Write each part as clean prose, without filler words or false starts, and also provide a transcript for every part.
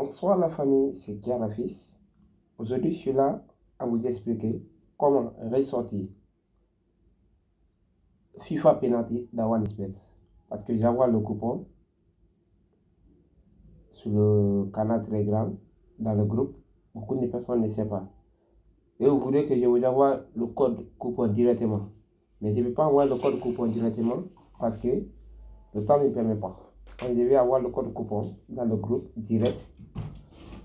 Bonsoir la famille, c'est Kiara Fils. Aujourd'hui, je suis là à vous expliquer comment ressortir FIFA Penalty dans OneXBet. Parce que j'envoie le coupon sur le canal Telegram, dans le groupe. Beaucoup de personnes ne savent pas. Et vous voulez que je vous envoie le code coupon directement. Mais je ne peux pas avoir le code coupon directement parce que le temps ne me permet pas. Donc, je vais avoir le code coupon dans le groupe direct.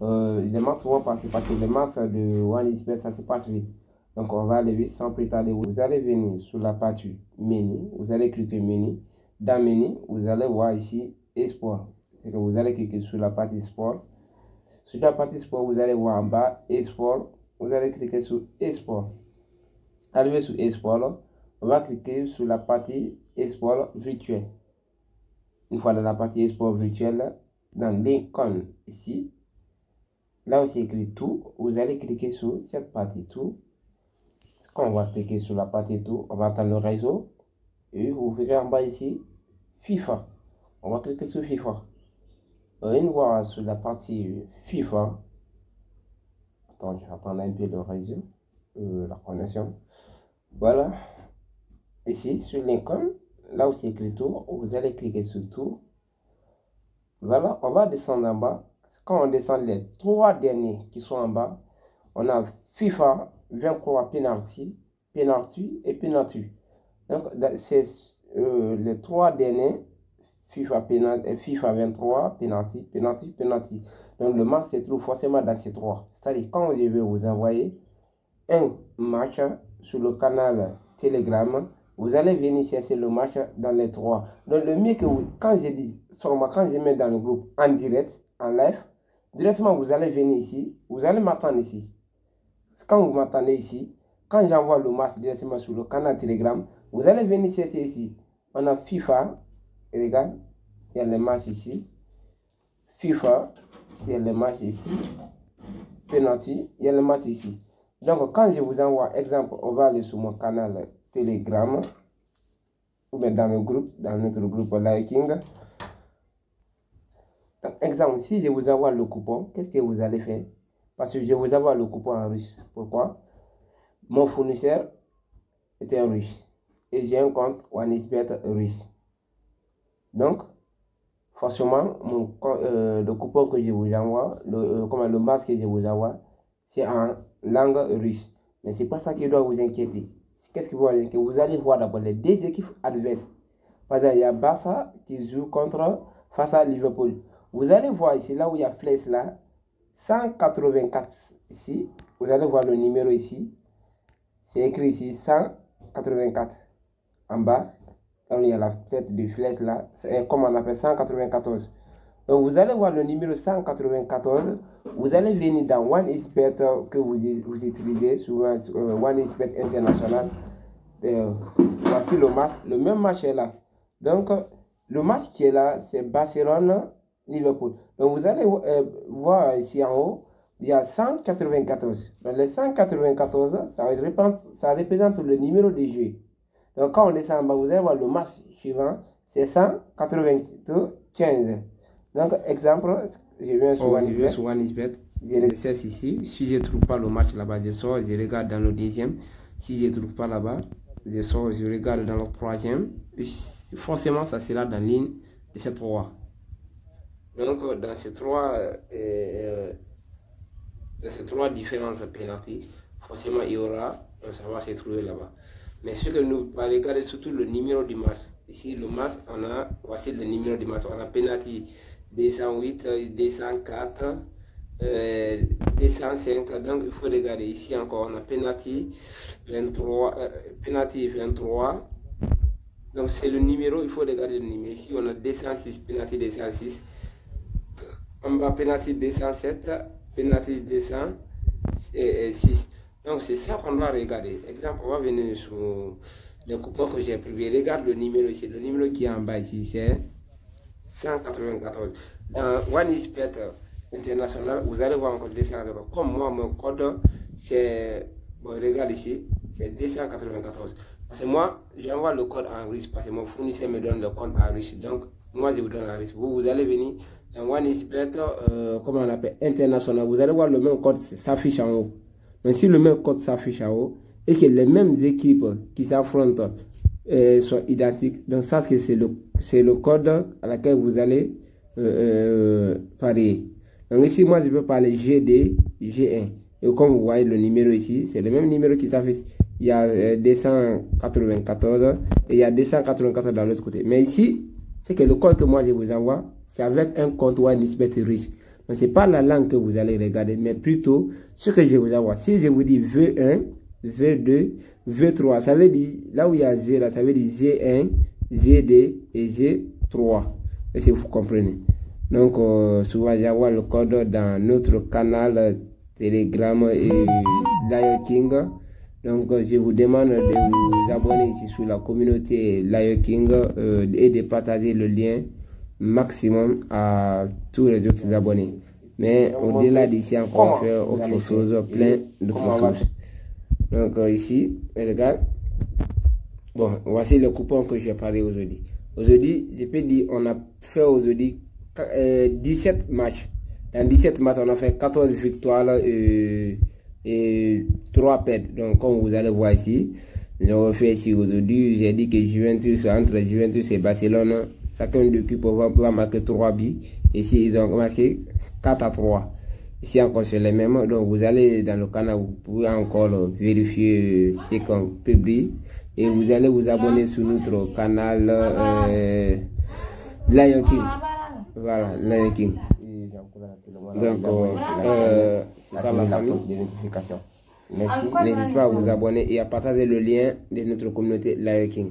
Les matchs vont passer parce que les matchs de OneXBet, ça se passe vite. Donc on va aller vite sans plus tarder. Vous allez venir sur la partie menu, vous allez cliquer menu. Dans menu, vous allez voir ici Esport. C'est que vous allez cliquer sur la partie sport. Sur la partie sport, vous allez voir en bas Esport. Vous allez cliquer sur Esport. Arrivé sur Esport, on va cliquer sur la partie Esport virtuel. Une fois dans la partie Esport virtuel, dans l'icône ici, là où c'est écrit tout, vous allez cliquer sur cette partie tout. Quand on va cliquer sur la partie tout, on va attendre le réseau et vous verrez en bas ici FIFA. On va cliquer sur FIFA. Une fois sur la partie FIFA, attends, je vais attendre un peu le réseau, la connexion. Voilà. Ici sur l'icône, là où c'est écrit tout, vous allez cliquer sur tout. Voilà, on va descendre en bas. Quand on descend les trois derniers qui sont en bas, on a FIFA 23 penalty et penalty. Donc c'est les trois derniers FIFA 23 penalty. Donc le match se trouve forcément dans ces trois. C'est-à-dire quand je vais vous envoyer un match sur le canal Telegram, vous allez venir chercher le match dans les trois. Donc le mieux que vous, quand je mets dans le groupe en direct, en live, directement vous allez venir ici, vous allez m'attendre ici. Quand vous m'attendez ici, quand j'envoie le match directement sur le canal Telegram, vous allez venir chercher ici. On a FIFA, et regarde, il y a le match ici. FIFA, il y a le match ici. Penalty, il y a le match ici. Donc quand je vous envoie, exemple, on va aller sur mon canal Telegram, ou bien dans notre groupe Liking. Donc, exemple, si je vous envoie le coupon, qu'est-ce que vous allez faire? Parce que je vous envoie le coupon en russe. Pourquoi? Mon fournisseur est un russe. Et j'ai un compte OneXBet russe. Donc, forcément, le coupon que je vous envoie, le match que je vous envoie, c'est en langue russe. Mais c'est pas ça qui doit vous inquiéter. Qu'est-ce qui vous inquiéter? Vous allez voir d'abord les deux équipes adverses. Par exemple, il y a Barça qui joue face à Liverpool. Vous allez voir ici, là où il y a flèche là, 184 ici. Vous allez voir le numéro ici. C'est écrit ici 184 en bas. Là où il y a la tête de flèche là, c'est comme on appelle 194. Donc vous allez voir le numéro 194. Vous allez venir dans OneXBet que vous utilisez sur OneXBet International. Voici le match. Le même match est là. Donc le match qui est là, c'est Barcelone-Liverpool. Donc vous allez voir ici en haut, il y a 194. Donc les 194, ça représente le numéro de jeu. Donc quand on descend en bas, vous allez voir le match suivant, c'est 195. Donc exemple, je viens sur OneXBet, je le cherche ici. Si je ne trouve pas le match là-bas, je sors, je regarde dans le deuxième. Si je ne trouve pas là-bas, je sors, je regarde dans le troisième. Forcément, ça sera dans l'une de ces trois. Donc dans ces trois différentes pénalités, forcément il y aura, ça va se trouver là-bas. Mais ce que nous va regarder surtout le numéro du match. Ici le match, voici le numéro du match. On a penalty 208, 204, 205. Donc il faut regarder ici encore. On a penalty 23, penalty 23. Donc c'est le numéro, il faut regarder le numéro. Ici on a 206, penalty 206. On va penalty 207, penalty 206. Donc c'est ça qu'on doit regarder. Exemple, on va venir sur le coupon que j'ai prévu. Regarde le numéro ici. Le numéro qui est en bas ici, c'est 194. Dans OneXBet International, vous allez voir encore 294. Comme moi, mon code, c'est... Bon, regarde ici, c'est 294. Parce que moi, j'envoie le code en russe parce que mon fournisseur me donne le code en russe. Donc, moi, je vous donne en russe. Vous allez venir dans OneXBet, comment on appelle, international, vous allez voir le même code s'affiche en haut. Donc si le même code s'affiche en haut et que les mêmes équipes qui s'affrontent sont identiques, donc ça c'est le code à laquelle vous allez parier. Donc ici moi je peux parler GD, G1. Et comme vous voyez le numéro ici, c'est le même numéro qui s'affiche. Il y a 294 et il y a 294 dans l'autre côté. Mais ici, c'est que le code que moi je vous envoie, c'est avec un compte OneXBet riche. Donc ce n'est pas la langue que vous allez regarder, mais plutôt ce que je vous envoie. Si je vous dis V1, V2, V3, ça veut dire, là où il y a G, là, ça veut dire G1, G2 et G3. Et si vous comprenez. Donc souvent j'envoie le code dans notre canal Telegram et Lion King. Donc je vous demande de vous abonner ici sur la communauté Lion King et de partager le lien maximum à tous les autres abonnés. Mais au-delà d'ici encore on fait autre chose, plein d'autres choses. Donc ici, regarde. Bon, voici le coupon que j'ai parlé aujourd'hui. Aujourd'hui, je peux dire, on a fait aujourd'hui 17 matchs. Dans 17 matchs, on a fait 14 victoires et 3 pertes. Donc, comme vous allez voir ici, j'ai fait ici aujourd'hui, j'ai dit que Juventus, entre Juventus et Barcelone, chacun de l'équipe va marquer 3 buts. Ici, ils ont marqué 4-3. Ici encore c'est les mêmes. Donc, vous allez dans le canal, vous pouvez encore vérifier ce qu'on publie. Et vous allez vous abonner sur notre canal Lion King. Voilà, Lion King. Donc, c'est ça la famille. Merci. N'hésitez pas à vous abonner et à partager le lien de notre communauté Lion King.